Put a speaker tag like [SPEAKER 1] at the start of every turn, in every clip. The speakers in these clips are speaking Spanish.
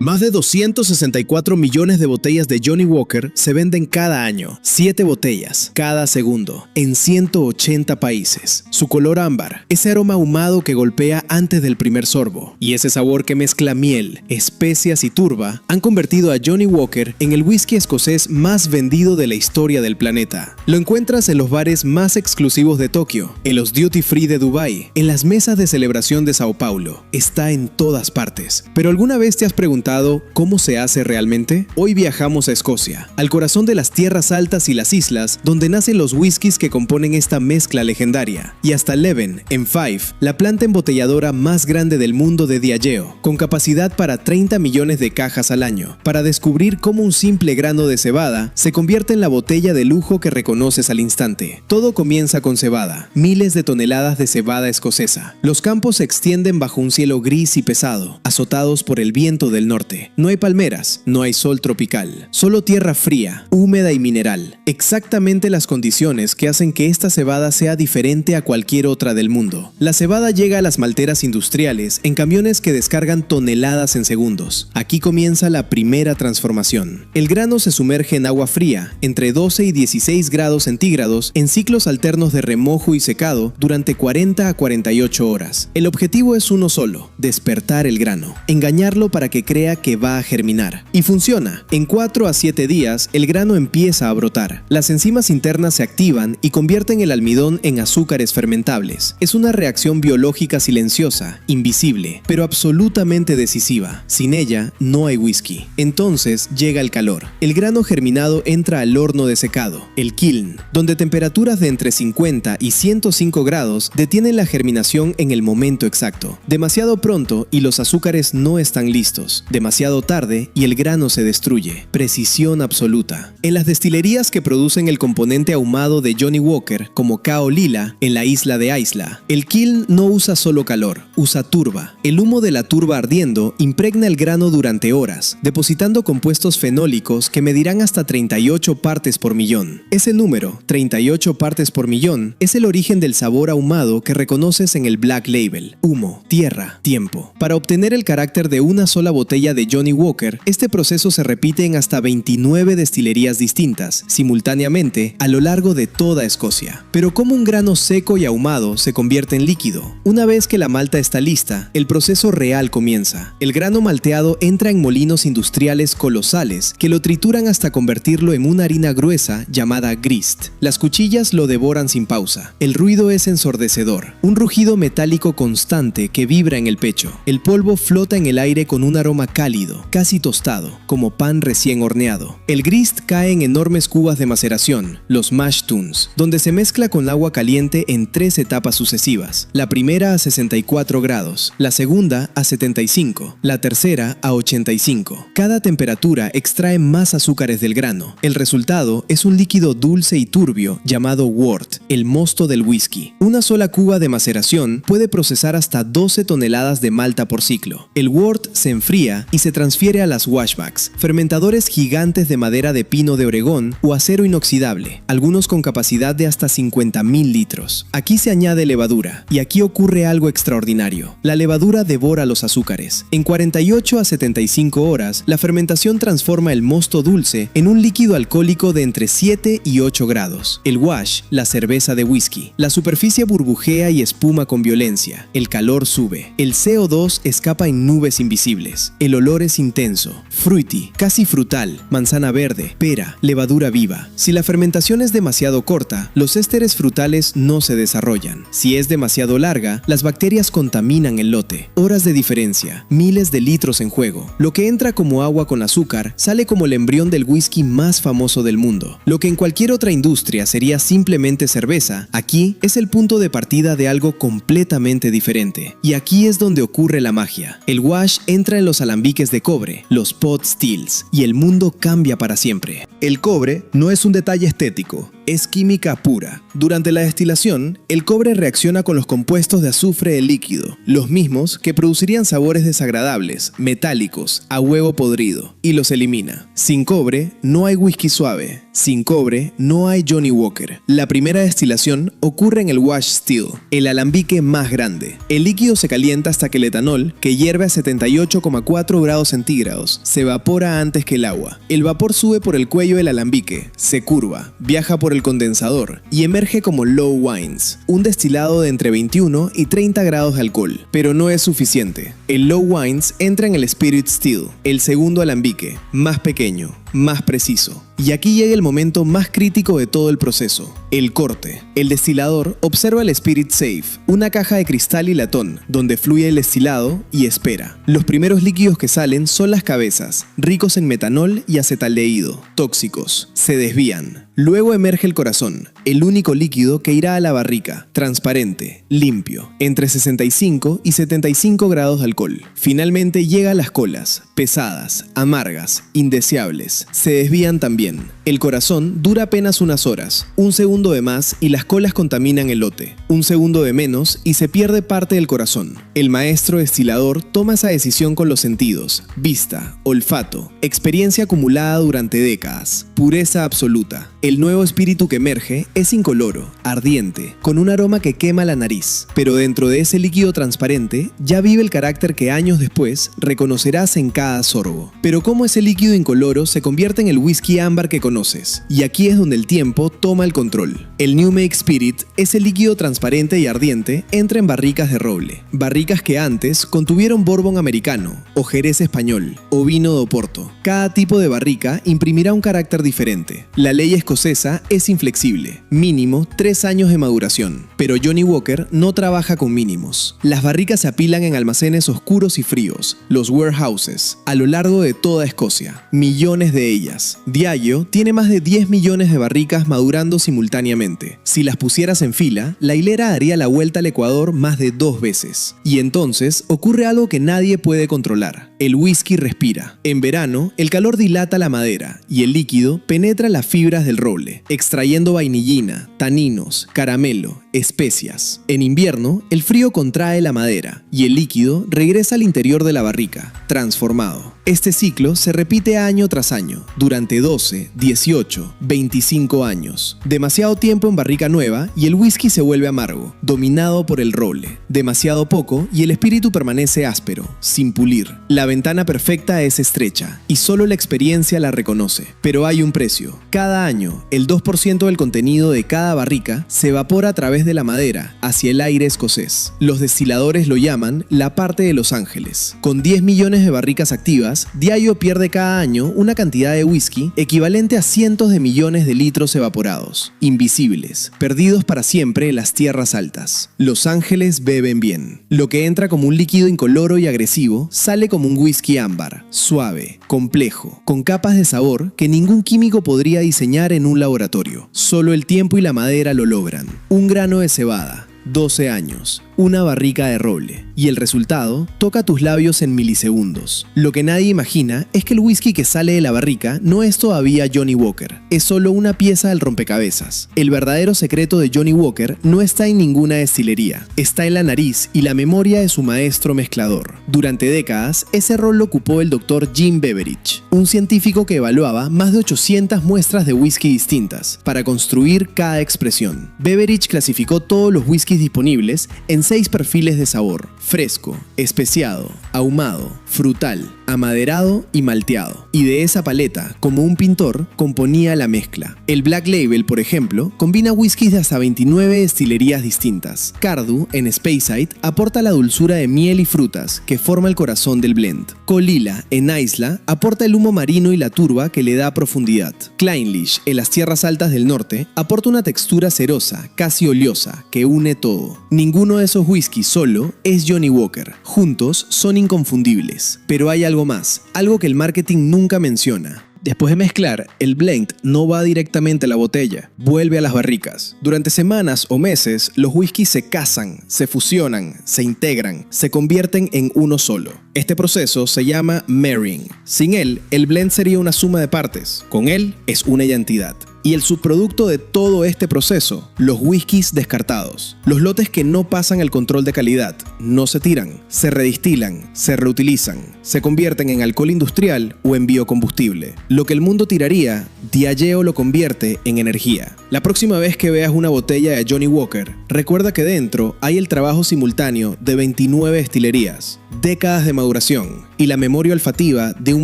[SPEAKER 1] Más de 264 millones de botellas de Johnnie Walker se venden cada año, 7 botellas cada segundo, en 180 países. Su color ámbar, ese aroma ahumado que golpea antes del primer sorbo, y ese sabor que mezcla miel, especias y turba, han convertido a Johnnie Walker en el whisky escocés más vendido de la historia del planeta. Lo encuentras en los bares más exclusivos de Tokio, en los duty free de Dubái, en las mesas de celebración de Sao Paulo. Está en todas partes. ¿Pero alguna vez te has preguntado cómo se hace realmente? Hoy viajamos a Escocia, al corazón de las tierras altas y las islas, donde nacen los whiskies que componen esta mezcla legendaria. Y hasta Leven, en Fife, la planta embotelladora más grande del mundo de Diageo, con capacidad para 30 millones de cajas al año, para descubrir cómo un simple grano de cebada se convierte en la botella de lujo que reconoces al instante. Todo comienza con cebada, miles de toneladas de cebada escocesa. Los campos se extienden bajo un cielo gris y pesado, azotados por el viento del norte. No hay palmeras, no hay sol tropical, solo tierra fría, húmeda y mineral. Exactamente las condiciones que hacen que esta cebada sea diferente a cualquier otra del mundo. La cebada llega a las malteras industriales en camiones que descargan toneladas en segundos. Aquí comienza la primera transformación. El grano se sumerge en agua fría, entre 12 y 16 grados centígrados, en ciclos alternos de remojo y secado durante 40 a 48 horas. El objetivo es uno solo: despertar el grano, engañarlo para que crea que va a germinar. Y funciona. En 4 a 7 días, el grano empieza a brotar. Las enzimas internas se activan y convierten el almidón en azúcares fermentables. Es una reacción biológica silenciosa, invisible, pero absolutamente decisiva. Sin ella, no hay whisky. Entonces llega el calor. El grano germinado entra al horno de secado, el kiln, donde temperaturas de entre 50 y 105 grados detienen la germinación en el momento exacto. Demasiado pronto y los azúcares no están listos. Demasiado tarde y el grano se destruye. Precisión absoluta. En las destilerías que producen el componente ahumado de Johnnie Walker, como Khao Lila, en la isla de Islay, el kiln no usa solo calor, usa turba. El humo de la turba ardiendo impregna el grano durante horas, depositando compuestos fenólicos que medirán hasta 38 partes por millón. Ese número, 38 partes por millón, es el origen del sabor ahumado que reconoces en el Black Label: humo, tierra, tiempo. Para obtener el carácter de una sola botella de Johnnie Walker, este proceso se repite en hasta 29 destilerías distintas, simultáneamente, a lo largo de toda Escocia. Pero ¿cómo un grano seco y ahumado se convierte en líquido? Una vez que la malta está lista, el proceso real comienza. El grano malteado entra en molinos industriales colosales que lo trituran hasta convertirlo en una harina gruesa llamada grist. Las cuchillas lo devoran sin pausa. El ruido es ensordecedor, un rugido metálico constante que vibra en el pecho. El polvo flota en el aire con un aroma cálido, casi tostado, como pan recién horneado. El grist cae en enormes cubas de maceración, los mash tuns, donde se mezcla con agua caliente en 3 etapas sucesivas. La primera a 64 grados, la segunda a 75, la tercera a 85. Cada temperatura extrae más azúcares del grano. El resultado es un líquido dulce y turbio llamado wort, el mosto del whisky. Una sola cuba de maceración puede procesar hasta 12 toneladas de malta por ciclo. El wort se enfría y se transfiere a las washbacks, fermentadores gigantes de madera de pino de Oregón o acero inoxidable, algunos con capacidad de hasta 50.000 litros. Aquí se añade levadura, y aquí ocurre algo extraordinario. La levadura devora los azúcares. En 48 a 75 horas, la fermentación transforma el mosto dulce en un líquido alcohólico de entre 7 y 8 grados. El wash, la cerveza de whisky. La superficie burbujea y espuma con violencia. El calor sube. El CO2 escapa en nubes invisibles. El olor es intenso, fruity, casi frutal, manzana verde, pera, levadura viva. Si la fermentación es demasiado corta, los ésteres frutales no se desarrollan. Si es demasiado larga, las bacterias contaminan el lote. Horas de diferencia, miles de litros en juego. Lo que entra como agua con azúcar sale como el embrión del whisky más famoso del mundo. Lo que en cualquier otra industria sería simplemente cerveza, aquí es el punto de partida de algo completamente diferente. Y aquí es donde ocurre la magia. El wash entra en los alambiques de cobre, los pot stills, y el mundo cambia para siempre.
[SPEAKER 2] El cobre no es un detalle estético,
[SPEAKER 1] Es química pura. Durante la destilación, el cobre reacciona con los compuestos de azufre del líquido, los mismos que producirían sabores desagradables, metálicos, a huevo podrido, y los elimina. Sin cobre, no hay whisky suave. Sin cobre, no hay Johnnie Walker. La primera destilación ocurre en el wash still, el alambique más grande. El líquido se calienta hasta que el etanol, que hierve a 78,4 grados centígrados, se evapora antes que el agua. El vapor sube por el cuello del alambique, se curva, viaja por el condensador y emerge como low wines, un destilado de entre 21 y 30 grados de alcohol. Pero no es suficiente. El low wines entra en el spirit still, el segundo alambique, más pequeño, más preciso. Y aquí llega el momento más crítico de todo el proceso, el corte. El destilador observa el Spirit Safe, una caja de cristal y latón, donde fluye el destilado y espera. Los primeros líquidos que salen son las cabezas, ricos en metanol y acetaldehído, tóxicos. Se desvían. Luego emerge el corazón, el único líquido que irá a la barrica, transparente, limpio, entre 65 y 75 grados de alcohol. Finalmente llega a las colas, pesadas, amargas, indeseables. Se desvían también. El corazón dura apenas unas horas, un segundo de más y las colas contaminan el lote, un segundo de menos y se pierde parte del corazón. El maestro destilador toma esa decisión con los sentidos, vista, olfato, experiencia acumulada durante décadas, pureza absoluta. El nuevo espíritu que emerge es incoloro, ardiente, con un aroma que quema la nariz, pero dentro de ese líquido transparente ya vive el carácter que años después reconocerás en cada sorbo. Pero cómo ese líquido incoloro se convierte en el whisky ámbar que conoces, y aquí es donde el tiempo toma el control. El New Make Spirit, ese líquido transparente y ardiente, entra en barricas de roble, barricas que antes contuvieron bourbon americano, o jerez español, o vino de Oporto. Cada tipo de barrica imprimirá un carácter diferente. La ley escocesa es inflexible, mínimo 3 años de maduración, pero Johnnie Walker no trabaja con mínimos. Las barricas se apilan en almacenes oscuros y fríos, los warehouses, a lo largo de toda Escocia, millones de ellas. Diageo tiene más de 10 millones de barricas madurando simultáneamente. Si las pusieras en fila, la hilera daría la vuelta al Ecuador más de 2 veces. Y entonces ocurre algo que nadie puede controlar. El whisky respira. En verano, el calor dilata la madera y el líquido penetra las fibras del roble, extrayendo vainillina, taninos, caramelo, especias. En invierno, el frío contrae la madera y el líquido regresa al interior de la barrica, transformado. Este ciclo se repite año tras año, durante 12, 18, 25 años. Demasiado tiempo en barrica nueva y el whisky se vuelve amargo, dominado por el roble. Demasiado poco y el espíritu permanece áspero, sin pulir. La ventana perfecta es estrecha y solo la experiencia la reconoce. Pero hay un precio. Cada año, el 2% del contenido de cada barrica se evapora a través de la madera hacia el aire escocés. Los destiladores lo llaman la parte de Los Ángeles. Con 10 millones de barricas activas, Diageo pierde cada año una cantidad de whisky equivalente a cientos de millones de litros evaporados, invisibles, perdidos para siempre en las tierras altas. Los Ángeles beben bien. Lo que entra como un líquido incoloro y agresivo sale como un whisky ámbar, suave, complejo, con capas de sabor que ningún químico podría diseñar en un laboratorio. Solo el tiempo y la madera lo logran. Un grano de cebada, 12 años, una barrica de roble, y el resultado toca tus labios en milisegundos. Lo que nadie imagina es que el whisky que sale de la barrica no es todavía Johnnie Walker, es solo una pieza del rompecabezas. El verdadero secreto de Johnnie Walker no está en ninguna destilería, está en la nariz y la memoria de su maestro mezclador. Durante décadas, ese rol lo ocupó el Dr. Jim Beveridge, un científico que evaluaba más de 800 muestras de whisky distintas para construir cada expresión. Beveridge clasificó todos los whiskies disponibles en 6 perfiles de sabor: fresco, especiado, ahumado, frutal, amaderado y malteado. Y de esa paleta, como un pintor, componía la mezcla. El Black Label, por ejemplo, combina whiskies de hasta 29 destilerías distintas. Cardu, en Speyside, aporta la dulzura de miel y frutas que forma el corazón del blend. Colila, en Isla, aporta el humo marino y la turba que le da profundidad. Clynelish, en las tierras altas del norte, aporta una textura cerosa, casi oleosa, que une todo. Ninguno de esos whiskies solo es Johnnie Walker. Juntos son inconfundibles. Pero hay algo más, algo que el marketing nunca menciona. Después de mezclar, el blend no va directamente a la botella, vuelve a las barricas. Durante semanas o meses, los whiskies se casan, se fusionan, se integran, se convierten en uno solo. Este proceso se llama marrying. Sin él, el blend sería una suma de partes. Con él, es una identidad. Y el subproducto de todo este proceso, los whiskies descartados. Los lotes que no pasan el control de calidad, no se tiran, se redistilan, se reutilizan, se convierten en alcohol industrial o en biocombustible. Lo que el mundo tiraría, Diageo lo convierte en energía. La próxima vez que veas una botella de Johnnie Walker, recuerda que dentro hay el trabajo simultáneo de 29 destilerías, décadas de maduración y la memoria olfativa de un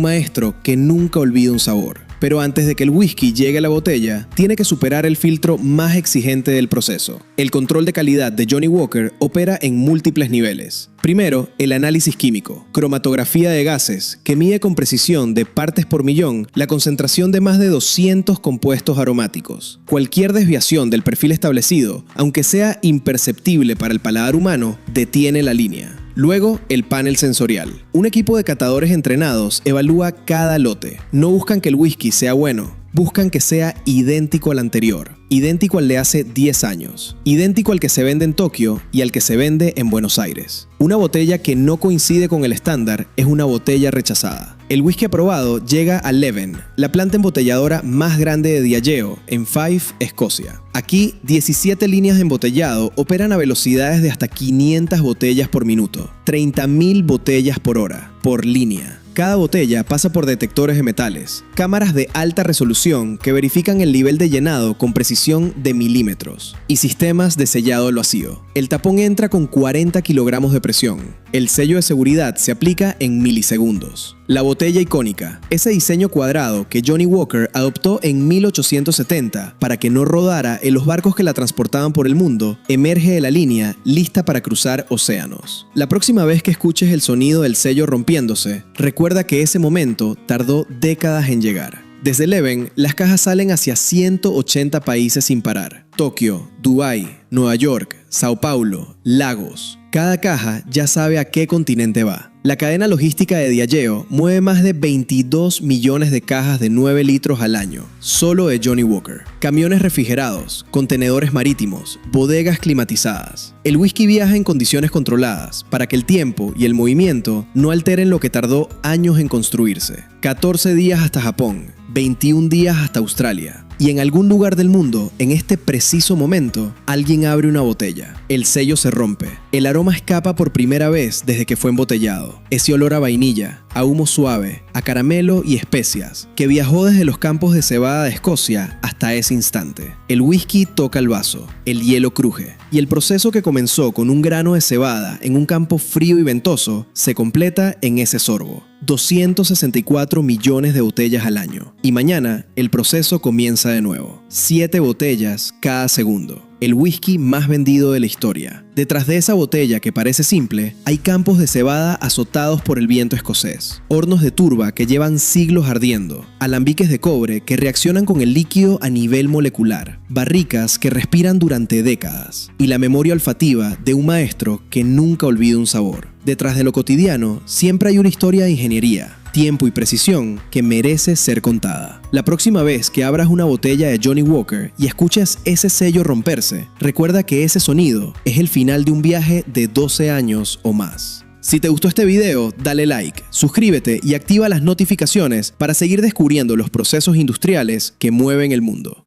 [SPEAKER 1] maestro que nunca olvida un sabor. Pero antes de que el whisky llegue a la botella, tiene que superar el filtro más exigente del proceso. El control de calidad de Johnnie Walker opera en múltiples niveles. Primero, el análisis químico, cromatografía de gases, que mide con precisión de partes por millón la concentración de más de 200 compuestos aromáticos. Cualquier desviación del perfil establecido, aunque sea imperceptible para el paladar humano, detiene la línea. Luego, el panel sensorial. Un equipo de catadores entrenados evalúa cada lote. No buscan que el whisky sea bueno, buscan que sea idéntico al anterior, idéntico al de hace 10 años, idéntico al que se vende en Tokio y al que se vende en Buenos Aires. Una botella que no coincide con el estándar es una botella rechazada. El whisky aprobado llega a Leven, la planta embotelladora más grande de Diageo, en Fife, Escocia. Aquí, 17 líneas de embotellado operan a velocidades de hasta 500 botellas por minuto, 30.000 botellas por hora, por línea. Cada botella pasa por detectores de metales, cámaras de alta resolución que verifican el nivel de llenado con precisión de milímetros y sistemas de sellado al vacío. El tapón entra con 40 kilogramos de presión. El sello de seguridad se aplica en milisegundos. La botella icónica, ese diseño cuadrado que Johnnie Walker adoptó en 1870 para que no rodara en los barcos que la transportaban por el mundo, emerge de la línea lista para cruzar océanos. La próxima vez que escuches el sonido del sello rompiéndose, recuerda que ese momento tardó décadas en llegar. Desde Leven, las cajas salen hacia 180 países sin parar. Tokio, Dubái, Nueva York, Sao Paulo, Lagos. Cada caja ya sabe a qué continente va. La cadena logística de Diageo mueve más de 22 millones de cajas de 9 litros al año, solo de Johnnie Walker. Camiones refrigerados, contenedores marítimos, bodegas climatizadas. El whisky viaja en condiciones controladas para que el tiempo y el movimiento no alteren lo que tardó años en construirse. 14 días hasta Japón, 21 días hasta Australia. Y en algún lugar del mundo, en este preciso momento, alguien abre una botella. El sello se rompe. El aroma escapa por primera vez desde que fue embotellado. Ese olor a vainilla, a humo suave, a caramelo y especias, que viajó desde los campos de cebada de Escocia hasta ese instante. El whisky toca el vaso, el hielo cruje, y el proceso que comenzó con un grano de cebada en un campo frío y ventoso se completa en ese sorbo. 264 millones de botellas al año. Y mañana el proceso comienza de nuevo. 7 botellas cada segundo. El whisky más vendido de la historia. Detrás de esa botella que parece simple, hay campos de cebada azotados por el viento escocés, hornos de turba que llevan siglos ardiendo, alambiques de cobre que reaccionan con el líquido a nivel molecular, barricas que respiran durante décadas, y la memoria olfativa de un maestro que nunca olvida un sabor. Detrás de lo cotidiano, siempre hay una historia de ingeniería, tiempo y precisión que merece ser contada. La próxima vez que abras una botella de Johnnie Walker y escuches ese sello romperse, recuerda que ese sonido es el final de un viaje de 12 años o más. Si te gustó este video, dale like, suscríbete y activa las notificaciones para seguir descubriendo los procesos industriales que mueven el mundo.